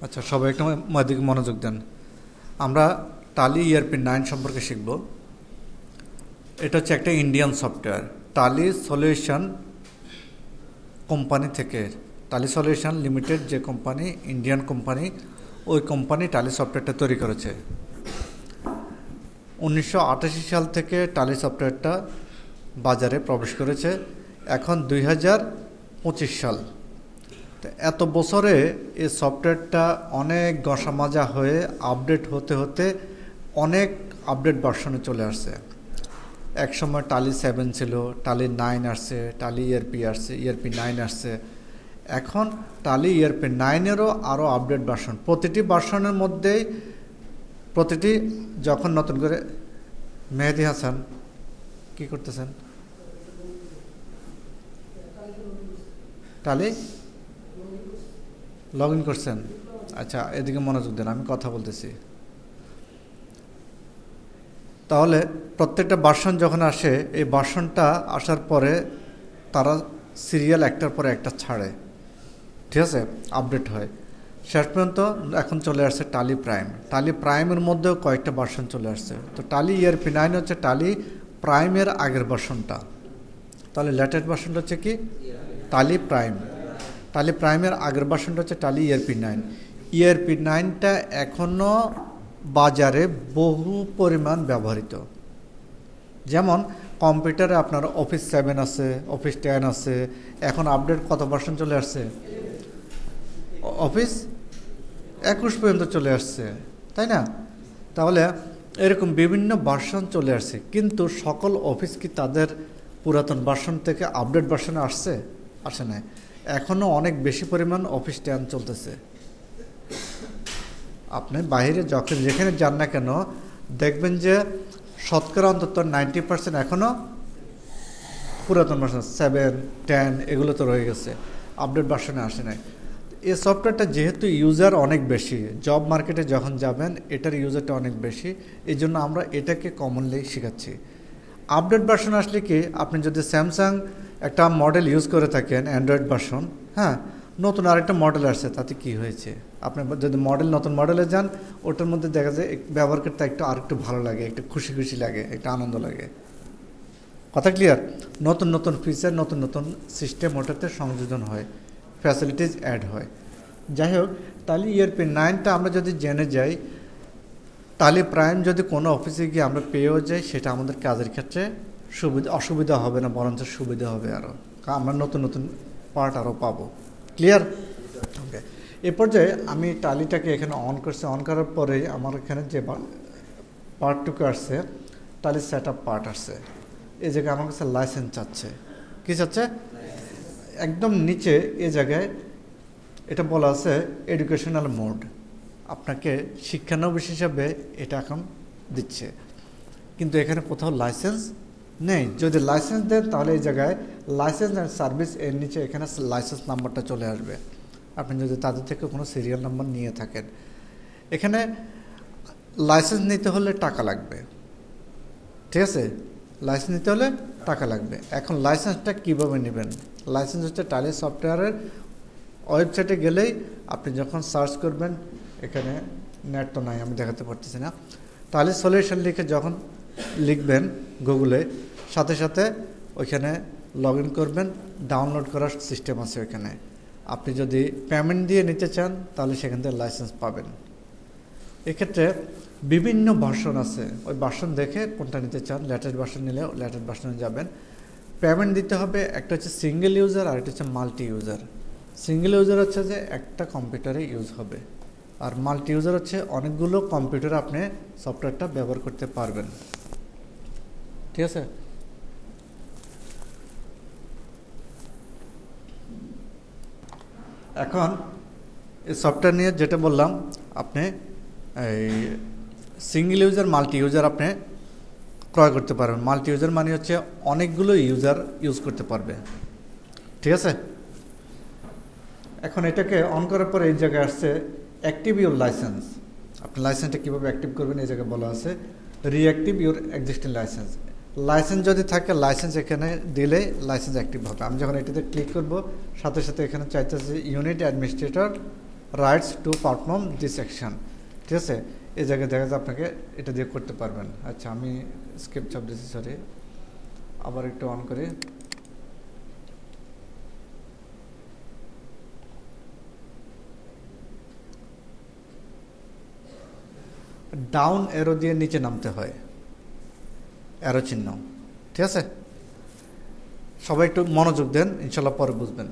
আচ্ছা, সবাই একটু দিকে মনোযোগ দেন। আমরা টালি ইআরপি 9 সম্পর্কে শিখব। এটা হচ্ছে একটা ইন্ডিয়ান সফটওয়্যার, টালি সলিউশন কোম্পানি থেকে। টালি সলিউশন লিমিটেড যে কোম্পানি, ইন্ডিয়ান কোম্পানি, ওই কোম্পানি টালি সফটওয়্যারটা তৈরি করেছে। 1988 সাল থেকে টালি সফটওয়্যারটা বাজারে প্রবেশ করেছে। এখন 2025 সাল। এত বছরে এই সফটওয়্যারটা অনেক গসামাজা হয়ে আপডেট হতে হতে অনেক আপডেট ভার্সনে চলে আসছে। একসময় টালি 7 ছিল, টালি 9 আসছে, টালি ইআরপি আসছে, ইআরপি 9 আসছে। এখন টালি ইআরপি 9-এরও আরও আপডেট ভার্সন। প্রতিটি ভার্সনের মধ্যেই প্রতিটি যখন নতুন করে মেহেদি হাসান কি করতেছেন? টালি লগ ইন করছেন? আচ্ছা, এদিকে মনোযোগ দেন, আমি কথা বলতেছি। তাহলে প্রত্যেকটা ভার্সন যখন আসে, এই ভার্সনটা আসার পরে তারা সিরিয়াল একটার পরে একটা ছাড়ে, ঠিক আছে, আপডেট হয়। শেষ পর্যন্ত এখন চলে আসছে টালি প্রাইম। টালি প্রাইমের মধ্যেও কয়েকটা ভার্সন চলে আসছে। তো টালি ইআরপি 9 হচ্ছে টালি প্রাইমের আগের ভার্সনটা। তাহলে লেটেস্ট ভার্সনটা হচ্ছে কি? টালি প্রাইম। টালি প্রাইমের আগের ভার্সনটা হচ্ছে টালি ইআরপি 9। ইআরপি 9টা এখনও বাজারে বহু পরিমাণ ব্যবহৃত। যেমন কম্পিউটারে আপনার অফিস 7 আছে, অফিস 10 আছে। এখন আপডেট কত ভার্সন চলে আসছে? অফিস 21 পর্যন্ত চলে আসছে, তাই না? তাহলে এরকম বিভিন্ন ভার্সন চলে আসছে, কিন্তু সকল অফিস কি তাদের পুরাতন ভার্সন থেকে আপডেট ভার্সনে আসে না। এখনও অনেক বেশি পরিমাণ অফিস 10 চলতেছে। আপনি বাইরে যখন যেখানে যান না কেন, দেখবেন যে শতকরা অন্তত 90% এখনও পুরাতন ভার্সন 7, 10 এগুলো তো রয়ে গেছে, আপডেট ভার্সনে আসে নাই। এই সফটওয়্যারটা যেহেতু ইউজার অনেক বেশি, জব মার্কেটে যখন যাবেন এটার ইউজারটা অনেক বেশি, এই জন্য আমরা এটাকে কমনলি শেখাচ্ছি। আপডেট ভার্সন আসলে কি, আপনি যদি স্যামসাং একটা মডেল ইউজ করে থাকেন, অ্যান্ড্রয়েড ভার্সন, হ্যাঁ, নতুন আরেকটা মডেল আসছে, তাতে কি হয়েছে? আপনি যদি নতুন মডেলে যান, ওটার মধ্যে দেখা যায় ব্যবহার করতে আরেকটু ভালো লাগে, একটু খুশি খুশি লাগে, একটা আনন্দ লাগে। কথা ক্লিয়ার? নতুন নতুন ফিচার, নতুন নতুন সিস্টেম ওটাতে সংযোজন হয়, ফ্যাসিলিটিস অ্যাড হয়। যাই হোক, তাহলে ইআরপি 9টা আমরা যদি জেনে যাই, টালি প্রাইম যদি কোনো অফিসে গিয়ে আমরা পেয়েও যাই, সেটা আমাদের কাজের ক্ষেত্রে অসুবিধা হবে না, বরঞ্চ সুবিধা হবে আরও। আমরা নতুন নতুন পার্ট আরও পাবো। ক্লিয়ার? ওকে। এ পর্যায়ে আমি টালিটাকে এখানে অন করছি। অন করার পরে আমার এখানে যে পার্টটুকু আসছে, টালি সেট আপ পার্ট আসছে। এই জায়গায় আমার কাছে লাইসেন্স চাচ্ছে। কী চাচ্ছে? একদম নিচে এই জায়গায় এটা বলা আছে এডুকেশনাল মোড। আপনাকে শিক্ষানবিশ হিসাবে এটা এখন দিচ্ছে, কিন্তু এখানে কোথাও লাইসেন্স নেই। যদি লাইসেন্স দেন তাহলে এই জায়গায় লাইসেন্স অ্যান্ড সার্ভিস এর নিচে এখানে লাইসেন্স নাম্বারটা চলে আসবে, আপনি যদি তাদের থেকে কোনো সিরিয়াল নাম্বার নিয়ে থাকেন। এখানে লাইসেন্স নিতে হলে টাকা লাগবে, ঠিক আছে? লাইসেন্স নিতে হলে টাকা লাগবে। এখন লাইসেন্সটা কীভাবে নেবেন? লাইসেন্স হচ্ছে টালি সফটওয়্যারের ওয়েবসাইটে গেলেই আপনি যখন সার্চ করবেন, এখানে নেট তো নাই, আমি দেখাতে পারতেছি না, টালি সলিউশন লিখে যখন লিখবেন গুগলে, সাথে সাথে ওইখানে লগ ইন করবেন, ডাউনলোড করার সিস্টেম আছে ওইখানে। আপনি যদি পেমেন্ট দিয়ে নিতে চান তাহলে সেখান থেকে লাইসেন্স পাবেন। এক্ষেত্রে বিভিন্ন ভার্সন আছে, ওই ভার্সন দেখে কোনটা নিতে চান। লেটেস্ট ভার্সন নিলে লেটেস্ট ভার্সনে যাবেন, পেমেন্ট দিতে হবে। একটা হচ্ছে সিঙ্গেল ইউজার, আর একটা হচ্ছে মাল্টি ইউজার। সিঙ্গেল ইউজার হচ্ছে যে একটা কম্পিউটারে ইউজ হবে, আর মাল্টি ইউজার হচ্ছে অনেকগুলো কম্পিউটারে আপনি সফটওয়্যারটা ব্যবহার করতে পারবেন, ঠিক আছে? এখন এই সফটওয়্যার নিয়ে যেটা বললাম, আপনি এই সিঙ্গেল ইউজার, মাল্টি ইউজার আপনি ক্রয় করতে পারবেন। মাল্টি ইউজার মানে হচ্ছে অনেকগুলো ইউজার ইউজ করতে পারবে, ঠিক আছে? এখন এটাকে অন করার পরে এই জায়গায় আসছে অ্যাক্টিভ ইউর লাইসেন্স। আপনি লাইসেন্সটা কীভাবে অ্যাক্টিভ করবেন এই জায়গায় বলা আছে reactive your existing licence. Licence যদি থাকে, লাইসেন্স এখানে দিলে লাইসেন্স অ্যাক্টিভ হবে। আমি যখন এটাতে ক্লিক করব, সাথে সাথে এখানে চাইতেছে unit administrator rights to perform this action. ঠিক আছে, এই জায়গায় দেখা যায় আপনাকে এটা দিয়ে করতে পারবেন। আচ্ছা, আমি স্কিপ চাপ দিয়েছি, সরি, আবার একটু অন করি। ডাউন অ্যারো দিয়ে নিচে নামতে হয়, অ্যারো চিহ্ন। ঠিক আছে, সবাই একটু মনোযোগ দেন, ইনশাল্লাহ পরে বুঝবেন।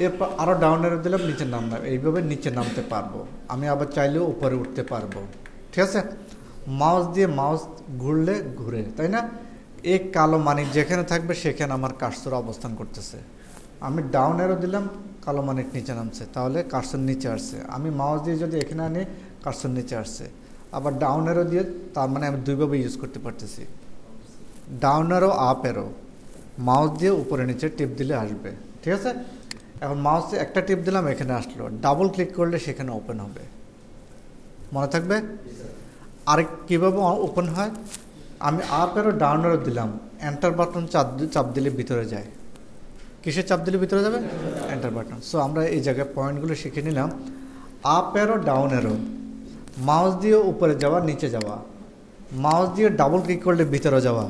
এরপর আরও ডাউন অ্যারো দিলাম, নিচে নামলাম, এইভাবে নিচে নামতে পারবো। আমি আবার চাইলেও উপরে উঠতে পারবো। ঠিক আছে, মাউস দিয়ে মাউস ঘুরলে ঘুরে, তাই না? এই কালো মানিক যেখানে থাকবে সেখানে আমার কার্সর অবস্থান করতেছে। আমি ডাউন অ্যারো দিলাম, কালো মানিক নিচে নামছে, তাহলে কার্সর নিচে আসছে। আমি মাউস দিয়ে যদি এখানে আনি, কার্সর নিচে আসছে। আবার ডাউন অ্যারো দিয়ে, তার মানে আমি দুইভাবে ইউজ করতে পারতেছি, down arrow, up arrow. Mouse দিয়ে উপরে নিচে টিপ দিলে আসবে। ঠিক আছে, এখন মাউসে একটা টিপ দিলাম, এখানে আসলো, ডাবল ক্লিক করলে সেখানে ওপেন হবে। মনে থাকবে? আরেক কীভাবে ওপেন হয়, আমি আপ অ্যারো ডাউন অ্যারো দিলাম, এন্টার বাটন চাপ দিলে ভিতরে যায়। কিসে চাপ দিলে ভিতরে যাবে? Enter button. সো আমরা এই জায়গায় পয়েন্টগুলো শিখে নিলাম। Up arrow, down arrow, mouse দিয়ে উপরে যাওয়া, নিচে যাওয়া, মাউস দিয়ে ডাবল ক্লিক করলে ভিতরে যাওয়া,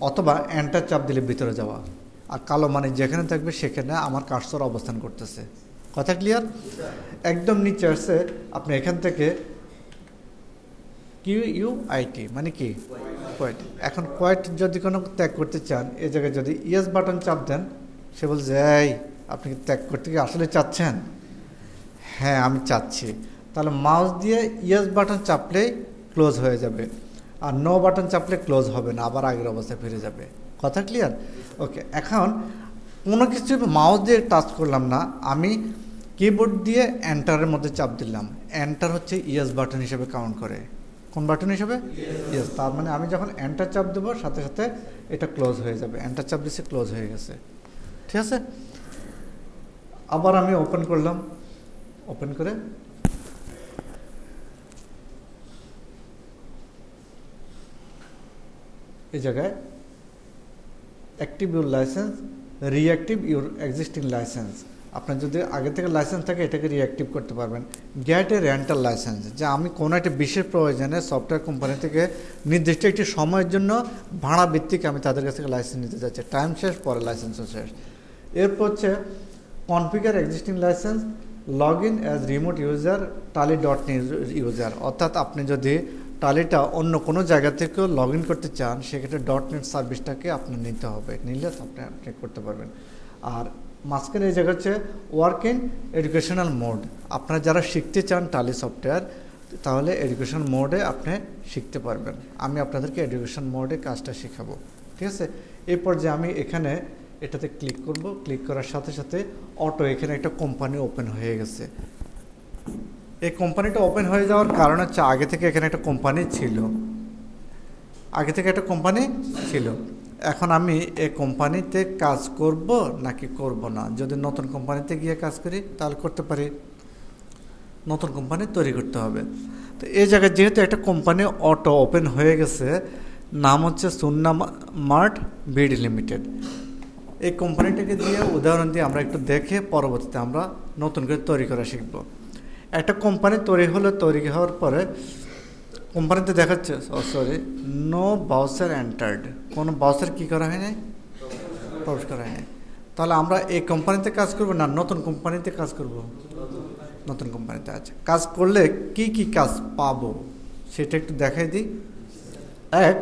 অথবা এন্টার চাপ দিলে ভিতরে যাওয়া। আর কালো মানে যেখানে থাকবে সেখানে আমার কার্সর অবস্থান করতেছে। কথা ক্লিয়ার? একদম নিচে আসছে, আপনি এখান থেকে QUIT মানে কি? কোয়েট। এখন কোয়েট যদি কোনো ত্যাগ করতে চান, এই জায়গায় যদি ইয়েস বাটন চাপ দেন, সে বলছে, এই আপনি কি ত্যাগ করতে কি আসলে চাচ্ছেন? হ্যাঁ, আমি চাচ্ছি। তাহলে মাউস দিয়ে ইয়েস বাটন চাপলেই ক্লোজ হয়ে যাবে, আর নো বাটন চাপলে ক্লোজ হবে না, আবার আগের অবস্থায় ফিরে যাবে। কথা ক্লিয়ার? ওকে, এখন কোনো কিছু মাউস দিয়ে টাচ করলাম না, আমি কিবোর্ড দিয়ে এন্টারের মধ্যে চাপ দিলাম। এন্টার হচ্ছে ইয়েস বাটন হিসেবে কাউন্ট করে। কোন বাটন হিসেবে? ইয়েস। তার মানে আমি যখন এন্টার চাপ দেবো, সাথে সাথে এটা ক্লোজ হয়ে যাবে। এন্টার চাপ দিচ্ছে, ক্লোজ হয়ে গেছে। ঠিক আছে, আবার আমি ওপেন করলাম, ওপেন করে এই জায়গায় active your licence, reactive your existing licence. আপনার যদি আগে থেকে লাইসেন্স থাকে, এটাকে রিঅ্যাক্টিভ করতে পারবেন। গেট এ রেন্টাল লাইসেন্স, যে আমি কোনো একটা বিশেষ প্রয়োজনে সফটওয়্যার কোম্পানি থেকে নির্দিষ্ট একটি সময়ের জন্য ভাড়া ভিত্তিক আমি তাদের কাছ থেকে লাইসেন্স নিতে চাচ্ছি। টাইম শেষ, পরে লাইসেন্সও শেষ। এরপর হচ্ছে configure existing license, log in as remote user, Tally net user. অর্থাৎ আপনি যদি টালিটা অন্য কোনো জায়গা থেকেও লগ ইন করতে চান, সেক্ষেত্রে .net সার্ভিসটাকে আপনার নিতে হবে, নিলে আপনি করতে পারবেন। আর মাঝখানে এই জায়গা হচ্ছে ওয়ার্ক ইন এডুকেশনাল মোড। আপনারা যারা শিখতে চান টালি সফটওয়্যার, তাহলে এডুকেশন মোডে আপনি শিখতে পারবেন। আমি আপনাদেরকে এডুকেশন মোডে কাজটা শেখাবো। ঠিক আছে, এরপর যে আমি এখানে এটাতে ক্লিক করব, ক্লিক করার সাথে সাথে অটো এখানে একটা কোম্পানি ওপেন হয়ে গেছে। এই কোম্পানিটা ওপেন হয়ে যাওয়ার কারণ হচ্ছে আগে থেকে এখানে একটা কোম্পানি ছিল, আগে থেকে একটা কোম্পানি ছিল। এখন আমি এই কোম্পানিতে কাজ করব নাকি করব না। যদি নতুন কোম্পানিতে গিয়ে কাজ করি তাহলে করতে পারি, নতুন কোম্পানি তৈরি করতে হবে। তো এই জায়গায় যেহেতু একটা কোম্পানি অটো ওপেন হয়ে গেছে, নাম হচ্ছে সুন্না মার্ট বিডি লিমিটেড। এই কোম্পানিটাকে দিয়ে উদাহরণ দিয়ে আমরা একটু দেখে পরবর্তীতে আমরা নতুন করে তৈরি করা শিখব। একটা কোম্পানি তৈরি হলো, তৈরি হওয়ার পরে কোম্পানিতে দেখাচ্ছে নো বাউচার এন্টার্ড, কোনো বাউচার কী করা হয় নাই, প্রবেশ করা হয় নাই। তাহলে আমরা এই কোম্পানিতে কাজ করব না নতুন কোম্পানিতে কাজ করব? নতুন কোম্পানিতে আছে। কাজ করলে কি কি কাজ পাবো সেটা একটু দেখাই দিই। এক,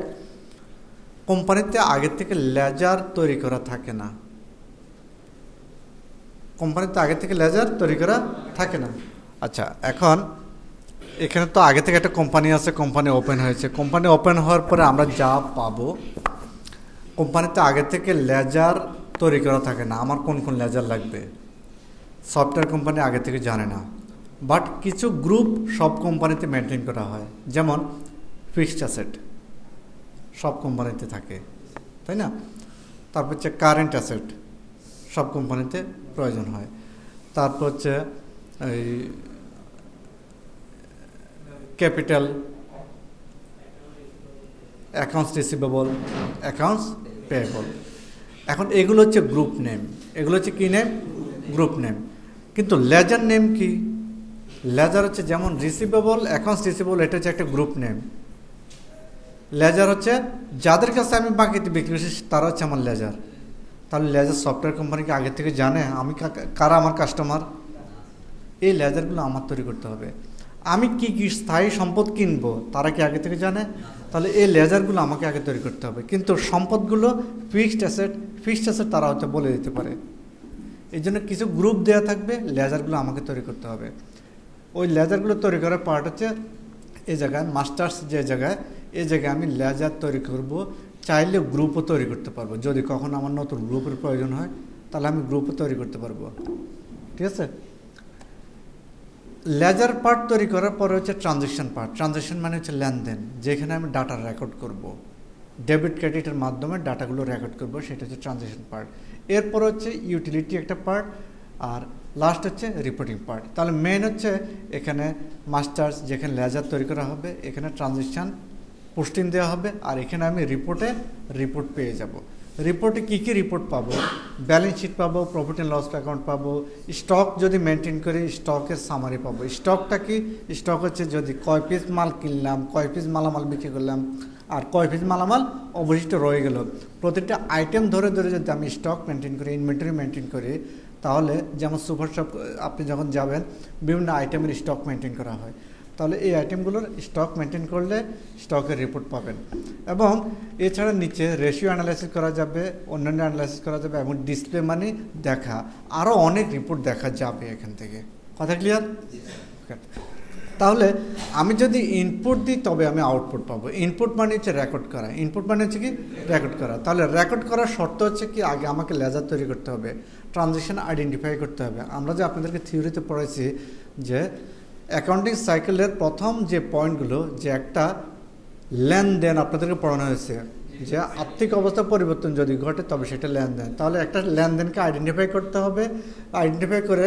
কোম্পানিতে আগে থেকে লেজার তৈরি করা থাকে না, কোম্পানিতে আগে থেকে লেজার তৈরি করা থাকে না। আচ্ছা, এখন এখানে তো আগে থেকে একটা কোম্পানি আছে, কোম্পানি ওপেন হয়েছে। কোম্পানি ওপেন হওয়ার পরে আমরা যা পাবো, কোম্পানিতে আগে থেকে লেজার তৈরি করা থাকে না। আমার কোন কোন লেজার লাগবে সফটওয়্যার কোম্পানি আগে থেকে জানে না, বাট কিছু গ্রুপ সব কোম্পানিতে মেনটেন করা হয়। যেমন ফিক্সড অ্যাসেট সব কোম্পানিতে থাকে, তাই না? তারপর হচ্ছে কারেন্ট অ্যাসেট সব কোম্পানিতে প্রয়োজন হয়। তারপর হচ্ছে এই capital, accounts receivable, accounts payable. এখন এগুলো হচ্ছে গ্রুপ নেম। এগুলো হচ্ছে কী নেম? Group name. কিন্তু লেজার নেম কি? লেজার হচ্ছে যেমন রিসিভেবল, অ্যাকাউন্টস রিসিভেবল, এটা হচ্ছে একটা গ্রুপ নেম। লেজার হচ্ছে যাদের কাছে আমি বাকিতে বিক্রি করছি তারা হচ্ছে আমার লেজার। তাহলে লেজার সফটওয়্যার কোম্পানিকে আগে থেকে জানে আমি কারা আমার কাস্টমার। এই লেজারগুলো আমার তৈরি করতে হবে। আমি কি কি স্থায়ী সম্পদ কিনবো তারা কি আগে থেকে জানে? তাহলে এই লেজারগুলো আমাকে আগে তৈরি করতে হবে। কিন্তু সম্পদগুলো ফিক্সড অ্যাসেট তারা হয়তো বলে দিতে পারে। এই জন্য কিছু গ্রুপ দেওয়া থাকবে, লেজারগুলো আমাকে তৈরি করতে হবে। ওই লেজারগুলো তৈরি করার পার্ট হচ্ছে এই জায়গায় মাস্টার্স, যে জায়গায় এই জায়গায় আমি লেজার তৈরি করব। চাইলে গ্রুপও তৈরি করতে পারবো, যদি কখনো আমার নতুন গ্রুপের প্রয়োজন হয় তাহলে আমি গ্রুপও তৈরি করতে পারবো। ঠিক আছে? লেজার পার্ট তৈরি করার পরে হচ্ছে ট্রানজ্যাকশন পার্ট। ট্রানজ্যাকশন মানে হচ্ছে লেনদেন, যেখানে আমি ডাটা রেকর্ড করব, ডেবিট ক্রেডিটের মাধ্যমে ডাটাগুলো রেকর্ড করব, সেটা হচ্ছে ট্রানজ্যাকশন পার্ট। এরপর হচ্ছে ইউটিলিটি একটা পার্ট, আর লাস্ট হচ্ছে রিপোর্টিং পার্ট। তাহলে মেন হচ্ছে এখানে মাস্টার্স, যেখানে লেজার তৈরি করা হবে, এখানে ট্রানজ্যাকশান পোস্টিং দেওয়া হবে, আর এখানে আমি রিপোর্ট পেয়ে যাব। রিপোর্টে কী কী রিপোর্ট পাবো? ব্যালেন্স শিট পাবো, প্রফিট অ্যান্ড লস অ্যাকাউন্ট পাবো, স্টক যদি মেনটেন করি স্টকের সামারি পাবো। স্টকটা কি? স্টক হচ্ছে যদি কয় পিস মাল কিনলাম, কয় পিস মালামাল বিক্রি করলাম, আর কয় পিস মালামাল অবশিষ্ট রয়ে গেল। প্রতিটা আইটেম ধরে ধরে যদি আমি স্টক মেনটেন করি, ইনভেন্টরি মেনটেন করি, তাহলে যেমন সুপার শপ আপনি যখন যাবেন বিভিন্ন আইটেমের স্টক মেনটেন করা হয়, তাহলে এই আইটেমগুলোর স্টক মেনটেন করলে স্টকের রিপোর্ট পাবেন। এবং এছাড়া নিচে রেশিও অ্যানালাইসিস করা যাবে, অন্যান্য অ্যানালাইসিস করা যাবে, এবং ডিসপ্লে মানে দেখা, আরও অনেক রিপোর্ট দেখা যাবে এখান থেকে। কথা ক্লিয়ার? তাহলে আমি যদি ইনপুট দিই তবে আমি আউটপুট পাবো। ইনপুট মানে হচ্ছে রেকর্ড করা, ইনপুট মানে হচ্ছে কি রেকর্ড করা। তাহলে রেকর্ড করার শর্ত হচ্ছে কি, আগে আমাকে লেজার তৈরি করতে হবে, ট্রানজ্যাকশন আইডেন্টিফাই করতে হবে। আমরা যে আপনাদেরকে থিওরিতে পড়াইছি যে অ্যাকাউন্টিং সাইকেলের প্রথম যে পয়েন্টগুলো, যে একটা লেনদেন আপনাদেরকে পড়ানো হয়েছে, যে আর্থিক অবস্থা পরিবর্তন যদি ঘটে তবে সেটা লেনদেন। তাহলে একটা লেনদেনকে আইডেন্টিফাই করতে হবে, আইডেন্টিফাই করে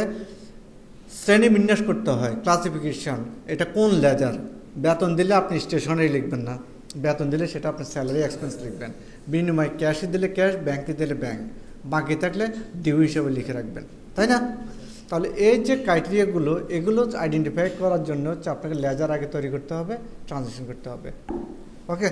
শ্রেণী বিন্যাস করতে হয়, ক্লাসিফিকেশন। এটা কোন লেজার? বেতন দিলে আপনি স্টেশনারি লিখবেন না, বেতন দিলে সেটা আপনি স্যালারি এক্সপেন্স লিখবেন। বিনিময় ক্যাশে দিলে ক্যাশ, ব্যাংকে দিলে ব্যাংক, বাকি থাকলে ডিউ হিসেবে লিখে রাখবেন, তাই না? তাহলে এই যে ক্রাইটেরিয়াগুলো, এগুলো আইডেন্টিফাই করার জন্য হচ্ছে আপনাকে লেজার আগে তৈরি করতে হবে, ট্রানজ্যাকশন করতে হবে। ওকে।